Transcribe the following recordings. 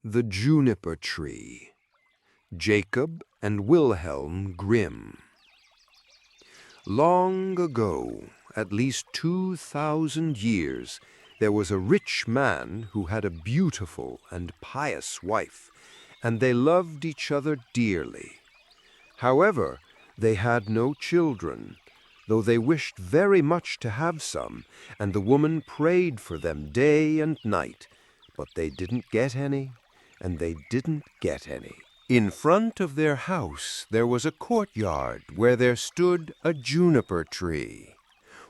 The Juniper Tree. Jacob and Wilhelm Grimm. Long ago, at least 2,000 years, there was a rich man who had a beautiful and pious wife, and they loved each other dearly. However, they had no children, though they wished very much to have some, and the woman prayed for them day and night, but they didn't get any, and they didn't get any. In front of their house there was a courtyard where there stood a juniper tree.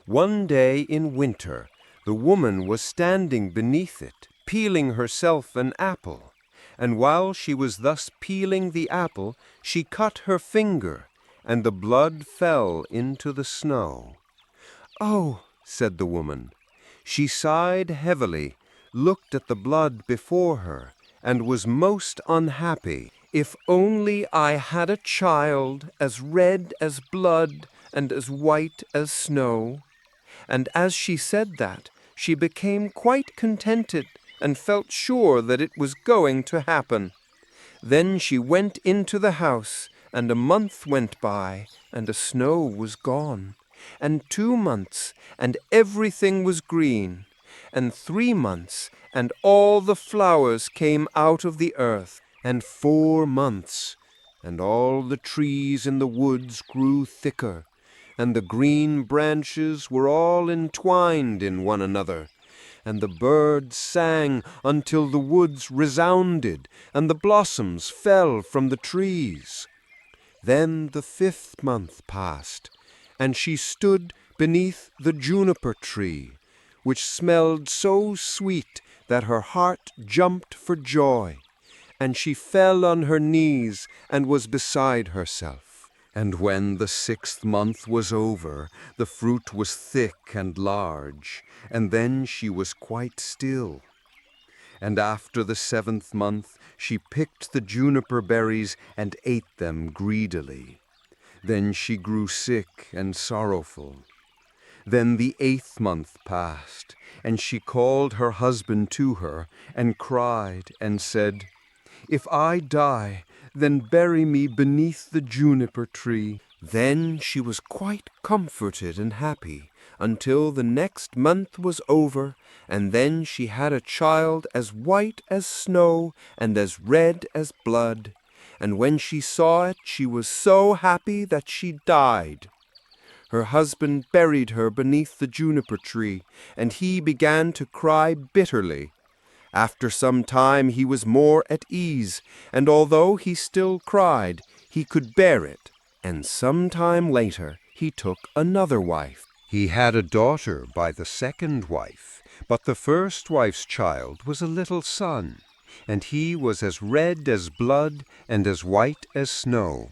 One day in winter, the woman was standing beneath it, peeling herself an apple, and while she was thus peeling the apple, she cut her finger, and the blood fell into the snow. "Oh," said the woman. She sighed heavily, looked at the blood before her, and was most unhappy. "If only I had a child as red as blood and as white as snow." And as she said that, she became quite contented and felt sure that it was going to happen. Then she went into the house, and a month went by, and the snow was gone, and 2 months, and everything was green, and 3 months, and all the flowers came out of the earth, and 4 months, and all the trees in the woods grew thicker, and the green branches were all entwined in one another, and the birds sang until the woods resounded, and the blossoms fell from the trees. Then the 5th month passed, and she stood beneath the juniper tree, which smelled so sweet that her heart jumped for joy, and she fell on her knees and was beside herself. And when the 6th month was over, the fruit was thick and large, and then she was quite still. And after the 7th month, she picked the juniper berries and ate them greedily. Then she grew sick and sorrowful. Then the 8th month passed, and she called her husband to her, and cried and said, "If I die, then bury me beneath the juniper tree." Then she was quite comforted and happy, until the next month was over, and then she had a child as white as snow and as red as blood, and when she saw it, she was so happy that she died. Her husband buried her beneath the juniper tree, and he began to cry bitterly. After some time he was more at ease, and although he still cried, he could bear it, and some time later he took another wife. He had a daughter by the 2nd wife, but the 1st wife's child was a little son, and he was as red as blood and as white as snow.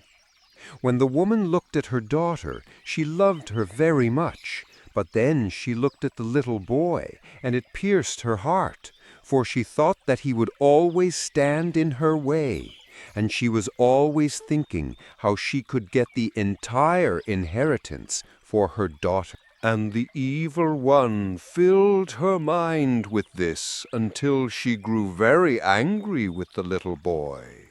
When the woman looked at her daughter, she loved her very much, but then she looked at the little boy, and it pierced her heart, for she thought that he would always stand in her way, and she was always thinking how she could get the entire inheritance for her daughter. And the evil one filled her mind with this until she grew very angry with the little boy.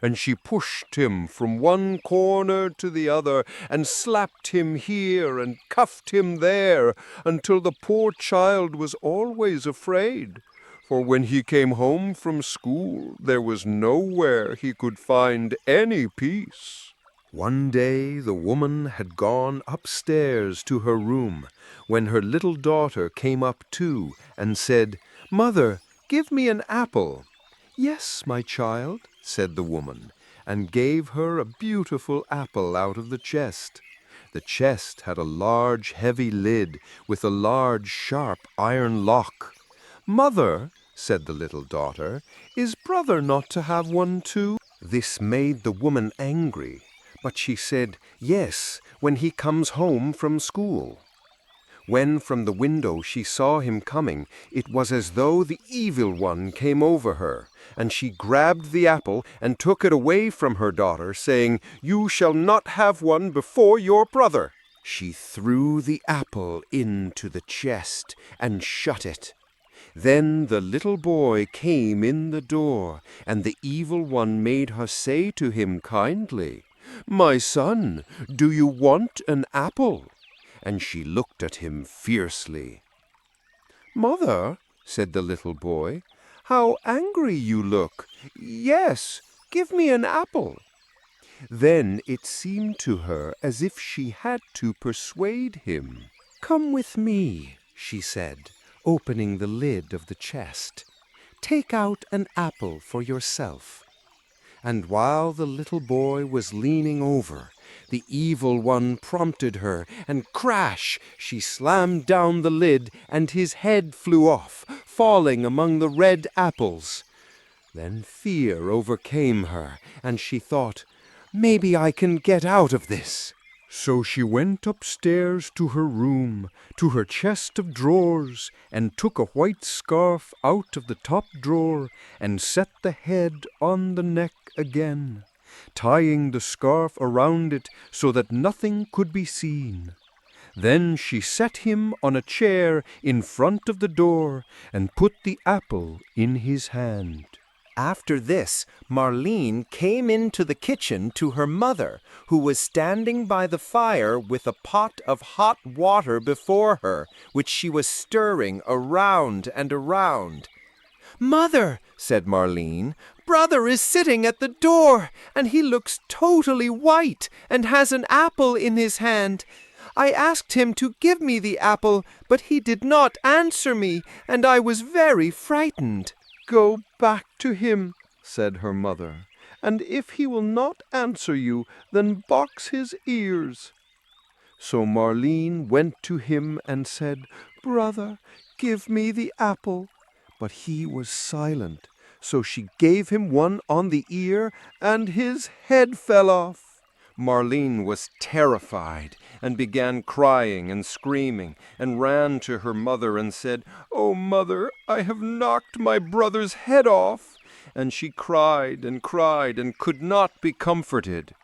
And she pushed him from one corner to the other, and slapped him here and cuffed him there, until the poor child was always afraid. For when he came home from school, there was nowhere he could find any peace. One day the woman had gone upstairs to her room, when her little daughter came up too, and said, "Mother, give me an apple." "Yes, my child," said the woman, and gave her a beautiful apple out of the chest. The chest had a large heavy lid with a large sharp iron lock. "Mother," said the little daughter, "is brother not to have one too?" This made the woman angry, but she said, "Yes, when he comes home from school." When from the window she saw him coming, it was as though the evil one came over her, and she grabbed the apple and took it away from her daughter, saying, "You shall not have one before your brother." She threw the apple into the chest and shut it. Then the little boy came in the door, and the evil one made her say to him kindly, "My son, do you want an apple?" And she looked at him fiercely. "Mother," said the little boy, "how angry you look. Yes, give me an apple." Then it seemed to her as if she had to persuade him. "Come with me," she said, opening the lid of the chest. "Take out an apple for yourself." And while the little boy was leaning over, the evil one prompted her, and crash! She slammed down the lid, and his head flew off, falling among the red apples. Then fear overcame her, and she thought, "Maybe I can get out of this." So she went upstairs to her room, to her chest of drawers, and took a white scarf out of the top drawer, and set the head on the neck again, tying the scarf around it so that nothing could be seen. Then she set him on a chair in front of the door, and put the apple in his hand. After this, Marlene came into the kitchen to her mother, who was standing by the fire with a pot of hot water before her, which she was stirring around and around. "Mother," said Marlene, "brother is sitting at the door, and he looks totally white and has an apple in his hand. I asked him to give me the apple, but he did not answer me, and I was very frightened." "Go back to him," said her mother, "and if he will not answer you, then box his ears." So Marlene went to him and said, "Brother, give me the apple." But he was silent, so she gave him one on the ear, and his head fell off. Marlene was terrified and began crying and screaming, and ran to her mother and said, "Oh, mother, I have knocked my brother's head off." And she cried and could not be comforted.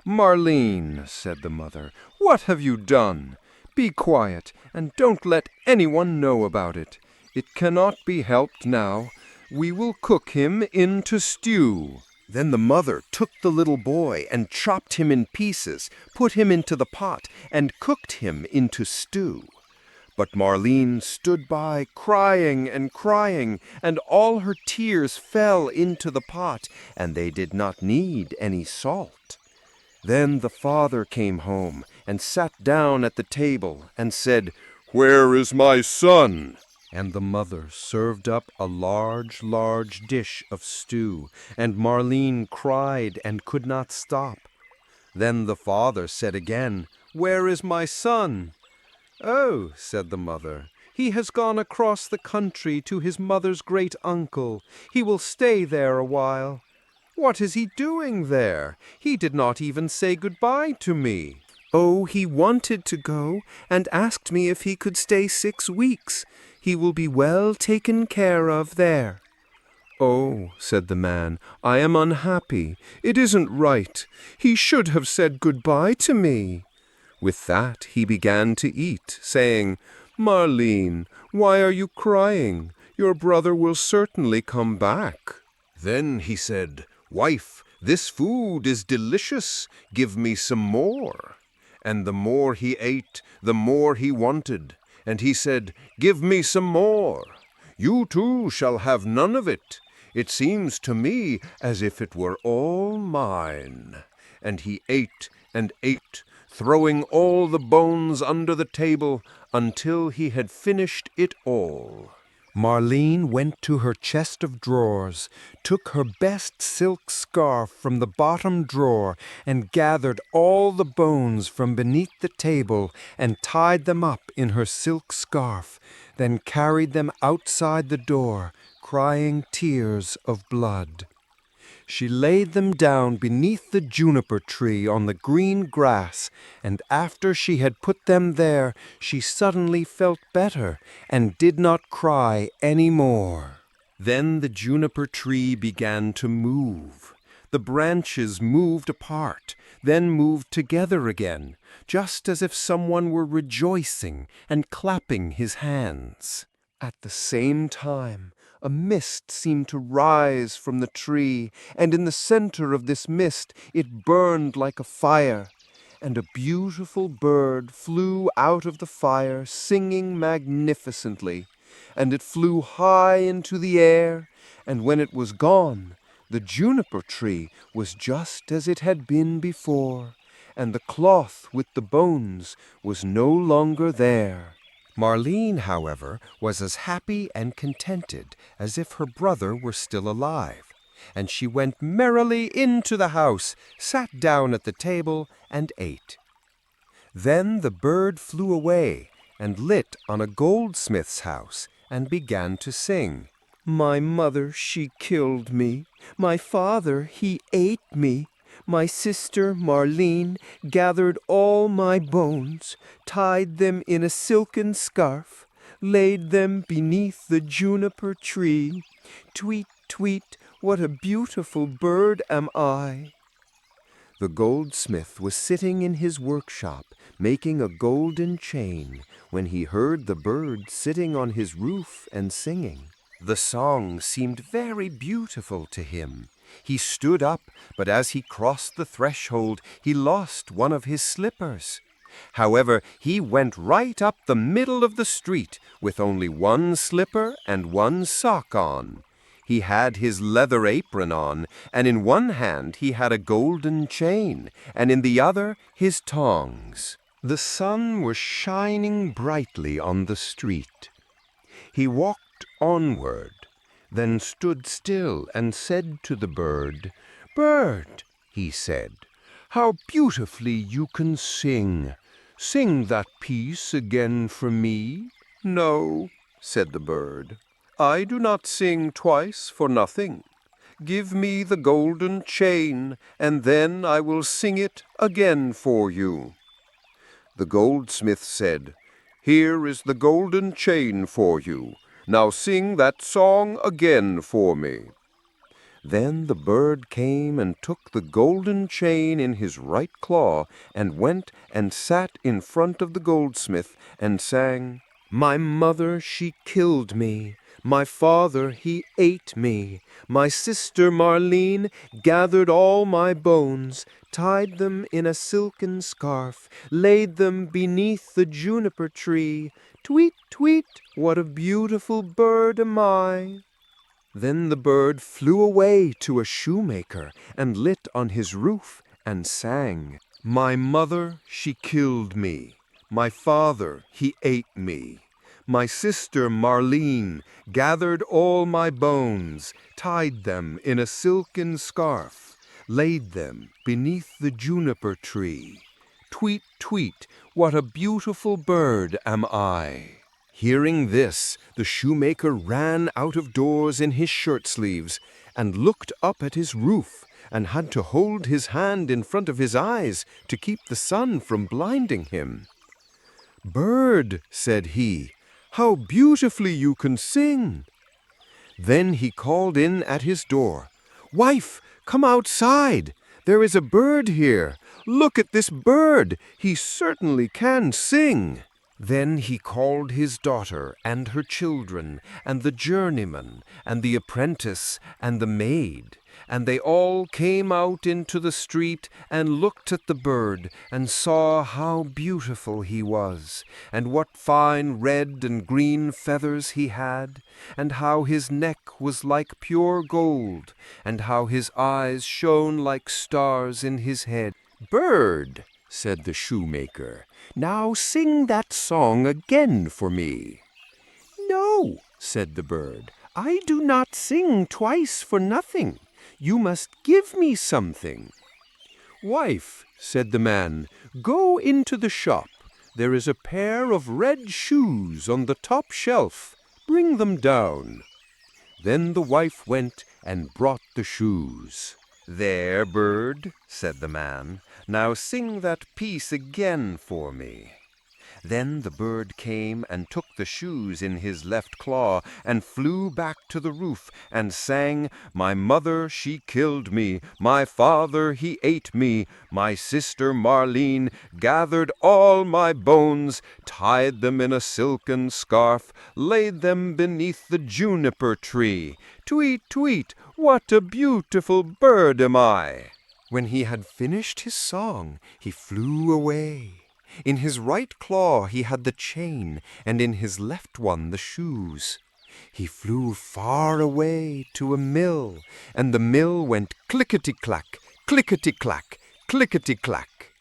"Marlene," said the mother, "what have you done? Be quiet, and don't let anyone know about it. It cannot be helped now. We will cook him into stew." Then the mother took the little boy and chopped him in pieces, put him into the pot, and cooked him into stew. But Marlene stood by, crying, and all her tears fell into the pot, and they did not need any salt. Then the father came home and sat down at the table and said, "Where is my son?" And the mother served up a large dish of stew, and Marlene cried and could not stop. Then the father said again, "Where is my son?" "Oh," said the mother, "he has gone across the country to his mother's great uncle. He will stay there a while." "What is he doing there? He did not even say goodbye to me." "Oh, he wanted to go, and asked me if he could stay 6 weeks. He will be well taken care of there." "Oh," said the man, "I am unhappy. It isn't right. He should have said goodbye to me." With that he began to eat, saying, "Marlene, why are you crying? Your brother will certainly come back." Then he said, "Wife, this food is delicious. Give me some more." And the more he ate, the more he wanted. And he said, "Give me some more. You too shall have none of it. It seems to me as if it were all mine." And he ate and ate, throwing all the bones under the table until he had finished it all. Marlene went to her chest of drawers, took her best silk scarf from the bottom drawer, and gathered all the bones from beneath the table and tied them up in her silk scarf, then carried them outside the door, crying tears of blood. She laid them down beneath the juniper tree on the green grass, and after she had put them there, she suddenly felt better and did not cry any more. Then the juniper tree began to move. The branches moved apart, then moved together again, just as if someone were rejoicing and clapping his hands. At the same time, a mist seemed to rise from the tree, and in the center of this mist it burned like a fire. And a beautiful bird flew out of the fire, singing magnificently. And it flew high into the air, and when it was gone, the juniper tree was just as it had been before, and the cloth with the bones was no longer there. Marlene, however, was as happy and contented as if her brother were still alive, and she went merrily into the house, sat down at the table, and ate. Then the bird flew away and lit on a goldsmith's house and began to sing. My mother, she killed me. My father, he ate me. My sister, Marlene, gathered all my bones, tied them in a silken scarf, laid them beneath the juniper tree. Tweet, tweet, what a beautiful bird am I. The goldsmith was sitting in his workshop, making a golden chain, when he heard the bird sitting on his roof and singing. The song seemed very beautiful to him. He stood up, but as he crossed the threshold, he lost one of his slippers. However, he went right up the middle of the street with only one slipper and one sock on. He had his leather apron on, and in one hand he had a golden chain, and in the other his tongs. The sun was shining brightly on the street. He walked onward, then stood still and said to the bird, "Bird," he said, "how beautifully you can sing. Sing that piece again for me." "No," said the bird, "I do not sing twice for nothing. Give me the golden chain, and then I will sing it again for you." The goldsmith said, "Here is the golden chain for you. Now sing that song again for me." Then the bird came and took the golden chain in his right claw and went and sat in front of the goldsmith and sang, "My mother, she killed me. My father, he ate me. My sister Marlene gathered all my bones, tied them in a silken scarf, laid them beneath the juniper tree. Tweet, tweet, what a beautiful bird am I." Then the bird flew away to a shoemaker and lit on his roof and sang, "My mother, she killed me. My father, he ate me. My sister Marlene gathered all my bones, tied them in a silken scarf, laid them beneath the juniper tree. Tweet, tweet, what a beautiful bird am I." Hearing this, the shoemaker ran out of doors in his shirt sleeves and looked up at his roof and had to hold his hand in front of his eyes to keep the sun from blinding him. "Bird," said he, "how beautifully you can sing." Then he called in at his door, "Wife, come outside. There is a bird here. Look at this bird. He certainly can sing." Then he called his daughter and her children, and the journeyman, and the apprentice, and the maid, and they all came out into the street and looked at the bird, and saw how beautiful he was, and what fine red and green feathers he had, and how his neck was like pure gold, and how his eyes shone like stars in his head. "Bird," said the shoemaker, "now sing that song again for me." "No," said the bird, "I do not sing twice for nothing. You must give me something." "Wife," said the man, "go into the shop. There is a pair of red shoes on the top shelf. Bring them down." Then the wife went and brought the shoes. "There, bird," said the man, "now sing that piece again for me." Then the bird came and took the shoes in his left claw and flew back to the roof and sang, "My mother, she killed me. My father, he ate me. My sister Marlene gathered all my bones, tied them in a silken scarf, laid them beneath the juniper tree. Tweet, tweet, what a beautiful bird am I!" When he had finished his song, he flew away. In his right claw he had the chain, and in his left one the shoes. He flew far away to a mill, and the mill went clickety-clack, clickety-clack, clickety-clack.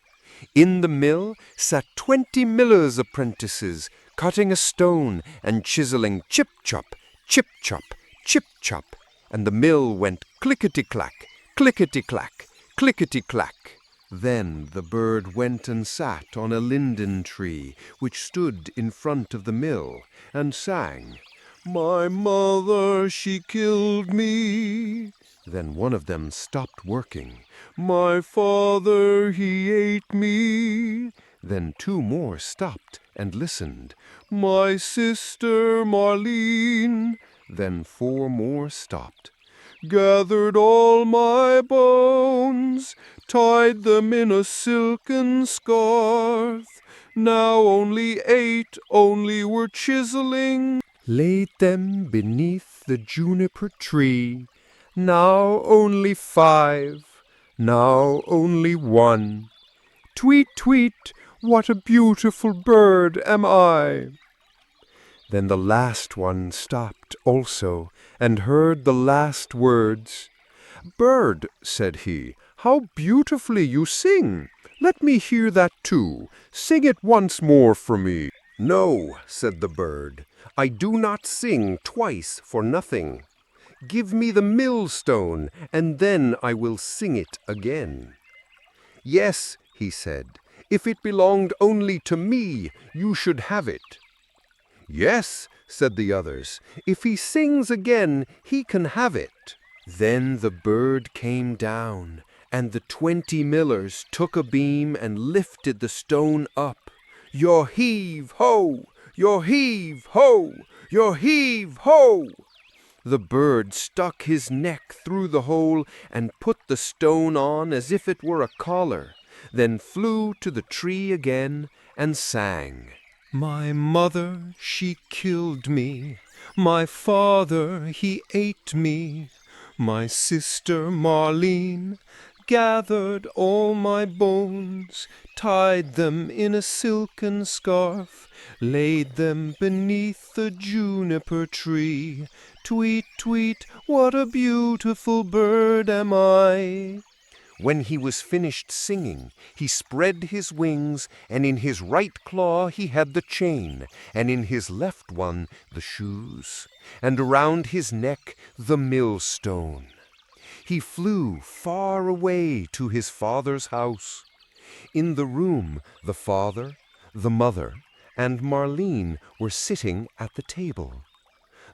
In the mill sat 20 miller's apprentices, cutting a stone and chiseling chip-chop, chip-chop, chip-chop, and the mill went clickety-clack, clickety-clack, clickety-clack. Then the bird went and sat on a linden tree, which stood in front of the mill, and sang, "My mother, she killed me." Then one of them stopped working. "My father, he ate me." Then 2 more stopped and listened. "My sister Marlene." Then 4 more stopped. "Gathered all my bones, tied them in a silken scarf. Now only 8 only were chiseling, laid them beneath the juniper tree. Now only 5, now only 1. Tweet, tweet, what a beautiful bird am I!" Then the last one stopped also, and heard the last words. "Bird," said he, "how beautifully you sing! Let me hear that too. Sing it once more for me." "No," said the bird, "I do not sing twice for nothing. Give me the millstone, and then I will sing it again." "Yes," he said, "if it belonged only to me, you should have it." "Yes," said the others, "if he sings again, he can have it." Then the bird came down, and the 20 millers took a beam and lifted the stone up. "Your heave ho! Your heave ho! Your heave ho!" The bird stuck his neck through the hole and put the stone on as if it were a collar, then flew to the tree again and sang, "My mother, she killed me. My father, he ate me. My sister Marlene gathered all my bones, tied them in a silken scarf, laid them beneath the juniper tree. Tweet, tweet, what a beautiful bird am I!" When he was finished singing, he spread his wings, and in his right claw he had the chain, and in his left one the shoes, and around his neck the millstone. He flew far away to his father's house. In the room the father, the mother, and Marlene were sitting at the table.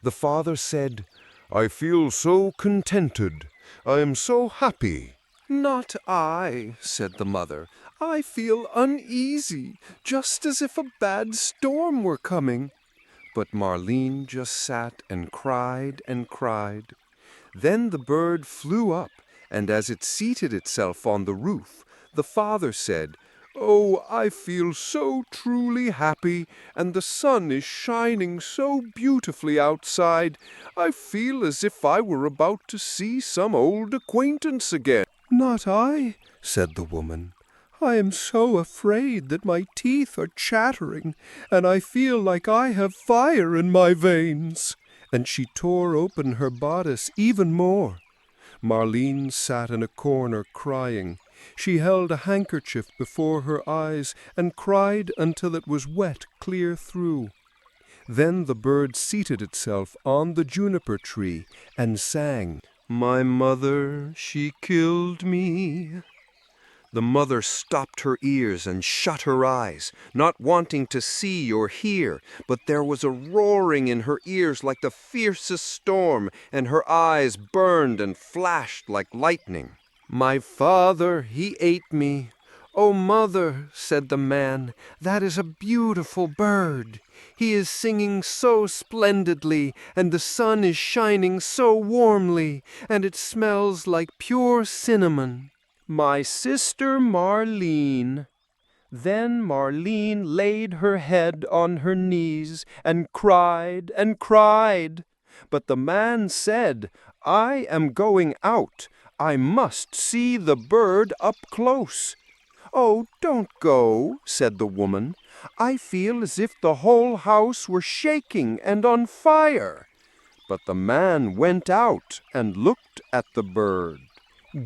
The father said, "I feel so contented. I am so happy." "Not I," said the mother. "I feel uneasy, just as if a bad storm were coming." But Marlene just sat and cried and cried. Then the bird flew up, and as it seated itself on the roof, the father said, "Oh, I feel so truly happy, and the sun is shining so beautifully outside. I feel as if I were about to see some old acquaintance again." "Not I," said the woman. "I am so afraid that my teeth are chattering, and I feel like I have fire in my veins." And she tore open her bodice even more. Marlene sat in a corner crying. She held a handkerchief before her eyes and cried until it was wet clear through. Then the bird seated itself on the juniper tree and sang, "My mother, she killed me." The mother stopped her ears and shut her eyes, not wanting to see or hear, but there was a roaring in her ears like the fiercest storm, and her eyes burned and flashed like lightning. "My father, he ate me. "Oh, mother," said the man, "that is a beautiful bird. He is singing so splendidly, and the sun is shining so warmly, and it smells like pure cinnamon." "My sister Marlene." Then Marlene laid her head on her knees and cried and cried. But the man said, "I am going out. I must see the bird up close." "Oh, don't go," said the woman. "I feel as if the whole house were shaking and on fire." But the man went out and looked at the bird.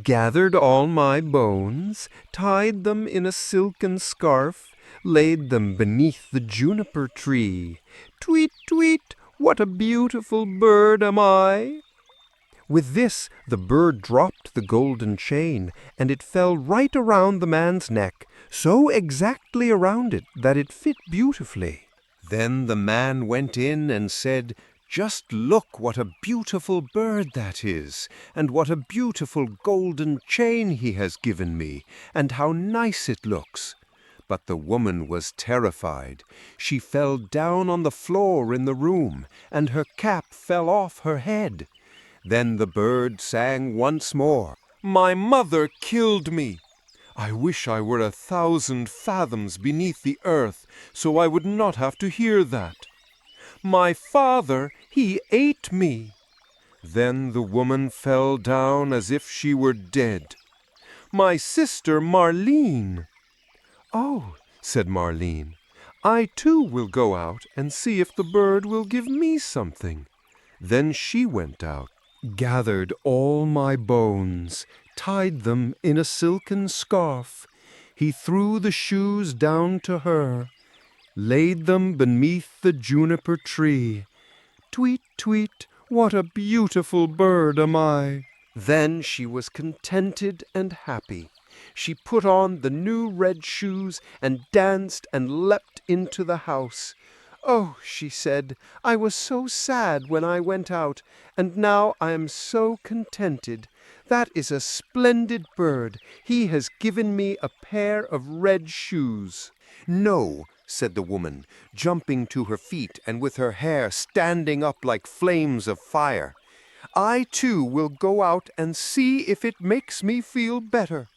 "Gathered all my bones, tied them in a silken scarf, laid them beneath the juniper tree. Tweet, tweet, what a beautiful bird am I!" With this, the bird dropped the golden chain, and it fell right around the man's neck, so exactly around it that it fit beautifully. Then the man went in and said, "Just look what a beautiful bird that is, and what a beautiful golden chain he has given me, and how nice it looks." But the woman was terrified. She fell down on the floor in the room, and her cap fell off her head. Then the bird sang once more, "My mother killed me. I wish I were 1,000 fathoms beneath the earth, so I would not have to hear that. My father, he ate me." Then the woman fell down as if she were dead. "My sister Marlene." "Oh," said Marlene, "I too will go out and see if the bird will give me something." Then she went out, gathered all my bones, tied them in a silken scarf. He threw the shoes down to her, laid them beneath the juniper tree. Tweet, tweet, what a beautiful bird am I! Then she was contented and happy. She put on the new red shoes and danced and leapt into the house. "Oh," she said, "I was so sad when I went out, and now I am so contented. That is a splendid bird. He has given me a pair of red shoes." "No," said the woman, jumping to her feet and with her hair standing up like flames of fire. "I too will go out and see if it makes me feel better."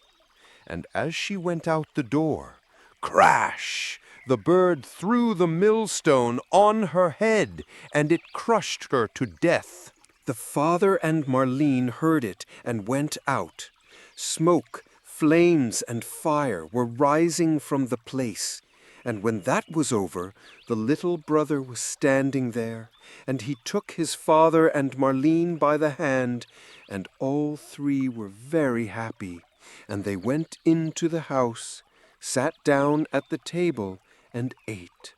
And as she went out the door, crash! The bird threw the millstone on her head, and it crushed her to death. The father and Marlene heard it and went out. Smoke, flames, and fire were rising from the place. And when that was over, the little brother was standing there, and he took his father and Marlene by the hand, and all three were very happy. And they went into the house, sat down at the table, and ate.